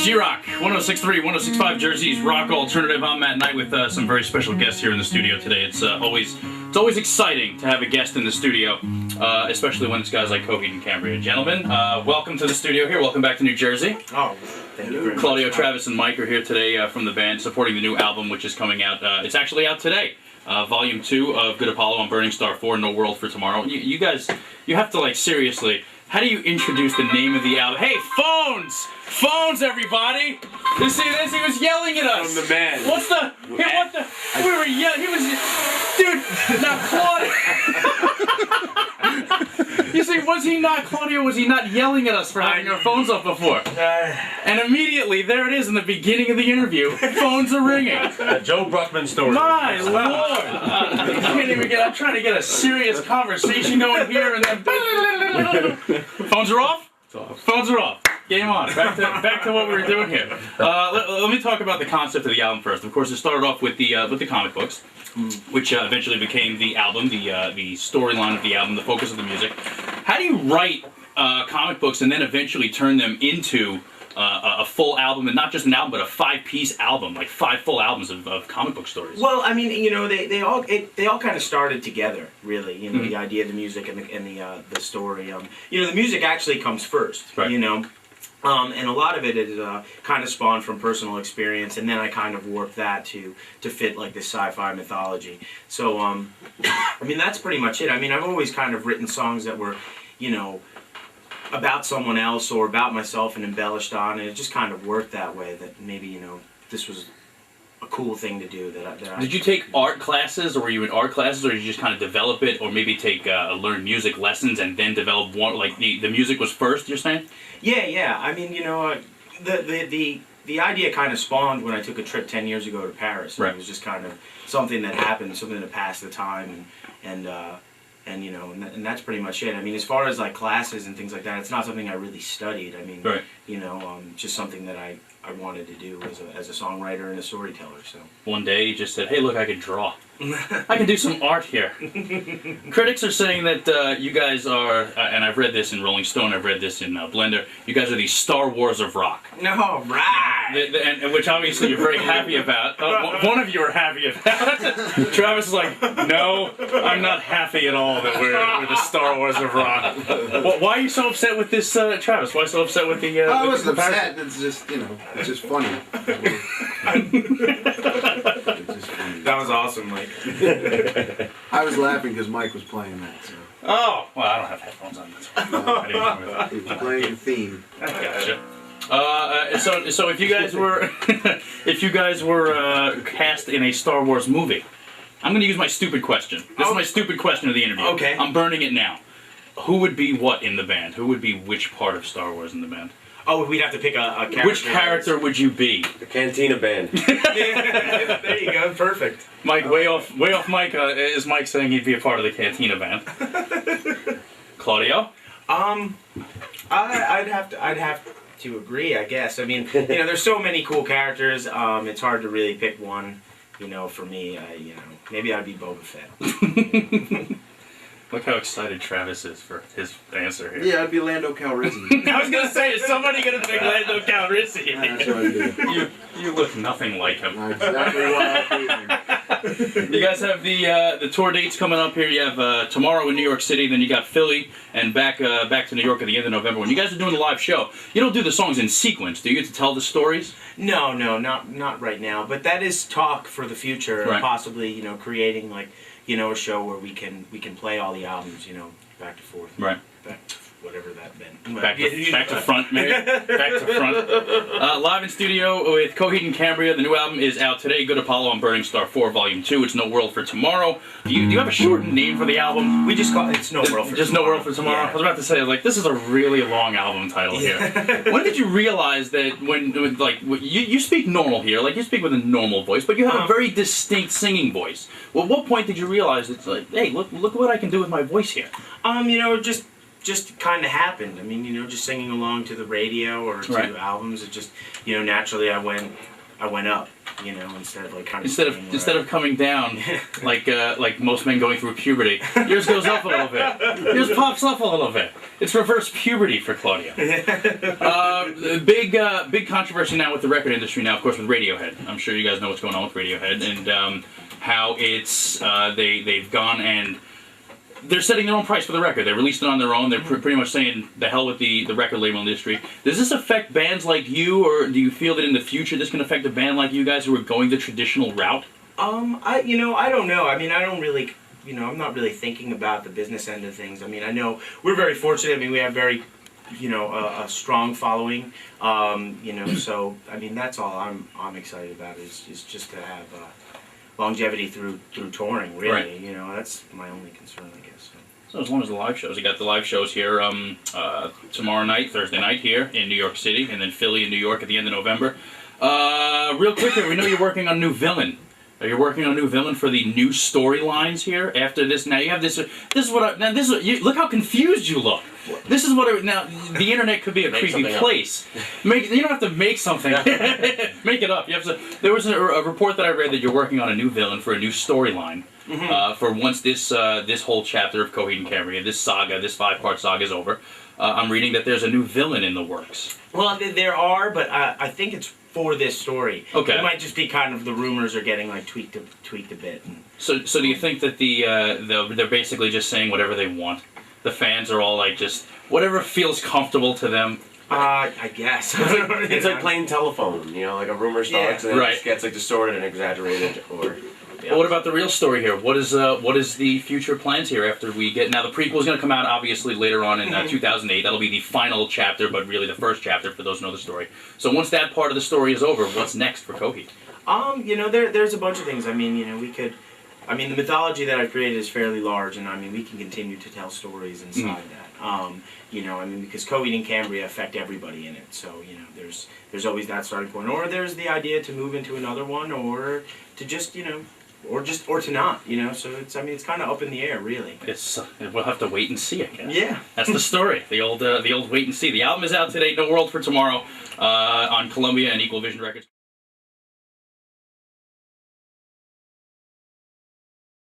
G-Rock, 106.3, 106.5 Jersey's Rock Alternative. I'm Matt Knight with some very special guests here in the studio today. It's always exciting to have a guest in the studio, especially when it's guys like Coheed Cambria. Gentlemen, welcome to the studio here. Welcome back to New Jersey. Oh, thank you very much. Claudio, Travis, and Mike are here today from the band supporting the new album, which is coming out. It's actually out today. Volume 2 of Good Apollo on Burning Star 4, No World for Tomorrow. You guys, you have to, like, seriously, how do you introduce the name of the album? Hey, phones! Phones, everybody! You see this? He was yelling at us! From the man. What's the... Here, what the... We were yelling... He was... Dude, now, Claudio... You see, was he not, Claudio, was he not yelling at us for having our phones off before? And immediately, there it is in the beginning of the interview. Phones are ringing. Joe Bruckman story. My Lord! You can't even get... I'm trying to get a serious conversation going here, and then... Phones are off? It's off. Phones are off. Game on. Back to what we were doing here. Let me talk about the concept of the album first. Of course, it started off with the comic books, which eventually became the album, the storyline of the album, the focus of the music. How do you write comic books and then eventually turn them into a full album, and not just an album, but a 5-piece album, like 5 full albums of comic book stories? Well, I mean, you know, they all kind of started together, really. You know, the idea of the music and the story. You know, the music actually comes first. Right. You know. And a lot of it is kind of spawned from personal experience, and then I kind of warped that to fit like this sci-fi mythology. So, I mean, that's pretty much it. I mean, I've always kind of written songs that were, you know, about someone else or about myself and embellished on, and it just kind of worked that way, that maybe, you know, this was a cool thing to do. Did you take art classes, or were you in art classes, or did you just kind of develop it, or maybe take learn music lessons and then develop one, like the music was first, you're saying? Yeah. I mean, you know, the idea kind of spawned when I took a trip 10 years ago to Paris. Right. It was just kind of something that happened, something to pass the time, and you know, and that's pretty much it. I mean, as far as like classes and things like that, it's not something I really studied. I mean, right. You know, just something that I wanted to do as a songwriter and a storyteller. So one day you just said, "Hey, look, I can draw. I can do some art here." Critics are saying that you guys are, and I've read this in Rolling Stone, I've read this in Blender. You guys are the Star Wars of rock. No, right. And which obviously you're very happy about. One of you are happy about. Travis is like, "No, I'm not happy at all that we're the Star Wars of rock." Well, why are you so upset with this, Travis? Why so upset with the? I wasn't upset. It's just, you know, it's just funny. That was awesome, Mike. I was laughing because Mike was playing that. So. Oh, well, I don't have headphones on. That's why. He was playing the theme. I gotcha. So if you guys were cast in a Star Wars movie, I'm going to use my stupid question. This is my stupid question of the interview. Okay. I'm burning it now. Who would be what in the band? Who would be which part of Star Wars in the band? Oh, we'd have to pick a character. Which character would you be? The Cantina Band. There you go, perfect. Mike, way off Mike. Is Mike saying he'd be a part of the Cantina Band? Claudio? I'd have to agree, I guess. I mean, you know, there's so many cool characters. It's hard to really pick one. You know, for me, you know, maybe I'd be Boba Fett. Look how excited Travis is for his answer here. Yeah, I'd be Lando Calrissian. I was gonna say, is somebody gonna pick Lando Calrissian? That's what I'd do. You look nothing like him. That's exactly what I'd be. You guys have the tour dates coming up here. You have tomorrow in New York City, then you got Philly, and back to New York at the end of November. When you guys are doing the live show, you don't do the songs in sequence. Do you get to tell the stories? No, not right now. But that is talk for the future, Right. Possibly, you know, creating like, you know, a show where we can play all the albums, you know, back to forth. Right. Back to whatever that meant. Back to front, maybe. Back to front. Live in studio with Coheed Cambria. The new album is out today. Good Apollo on Burning Star 4, Volume 2. It's No World for Tomorrow. Do you have a shortened name for the album? We just call it's No World for Just Tomorrow. No World for Tomorrow? Yeah. I was about to say, like, this is a really long album title here. When did you realize that you speak normal here, like you speak with a normal voice, but you have a very distinct singing voice. Well, at what point did you realize it's like, hey, look what I can do with my voice here? You know, just kind of happened. I mean, you know, just singing along to the radio or to Right. albums. It just, you know, naturally I went up. you know, instead of like kind of Instead of coming down like most men going through puberty, yours goes up a little bit. Yours pops up a little bit. It's reverse puberty for Claudio. Big controversy now with the record industry now, of course, with Radiohead. I'm sure you guys know what's going on with Radiohead and how it's they've gone and they're setting their own price for the record. They released it on their own. They're pretty much saying the hell with the record label industry. Does this affect bands like you, or do you feel that in the future this can affect a band like you guys who are going the traditional route? I don't know. I mean, I don't really, I'm not really thinking about the business end of things. I mean, I know we're very fortunate. I mean, we have very, a strong following. So I mean, that's all I'm excited about is just to have longevity through touring. Really, Right. That's my only concern, I guess. So as long as the live shows, you got the live shows here tomorrow night, Thursday night here in New York City, and then Philly and New York at the end of November. Real quick here, we know you're working on a new villain. Are you working on a new villain for the new storylines here after this? Now you have this. This is what. Look how confused you look. This is what. Now the internet could be a creepy place. You don't have to make something. Make it up. You have to. There was a report that I read that you're working on a new villain for a new storyline. For once this whole chapter of Coheed Cambria, this saga, this 5-part saga is over. I'm reading that there's a new villain in the works. Well, there are, but I think it's for this story. Okay. It might just be kind of the rumors are getting like tweaked a bit. So do you think that they're basically just saying whatever they want? The fans are all like just whatever feels comfortable to them. I guess. It's like playing telephone, like a rumor starts and then Right. it gets like distorted and exaggerated, or. Yeah. What about the real story here? What is the future plans here after we get... Now, the prequel is going to come out, obviously, later on in 2008. That'll be the final chapter, but really the first chapter for those who know the story. So once that part of the story is over, what's next for Coheed? There's a bunch of things. I mean, we could... I mean, the mythology that I've created is fairly large, and I mean, we can continue to tell stories inside that. Because Coheed and Cambria affect everybody in it. So, there's always that starting point. Or there's the idea to move into another one, or to just, or to not, So it's kind of up in the air, really. We'll have to wait and see, I guess. Yeah. That's the story. The old wait and see. The album is out today. No World for Tomorrow on Columbia and Equal Vision Records.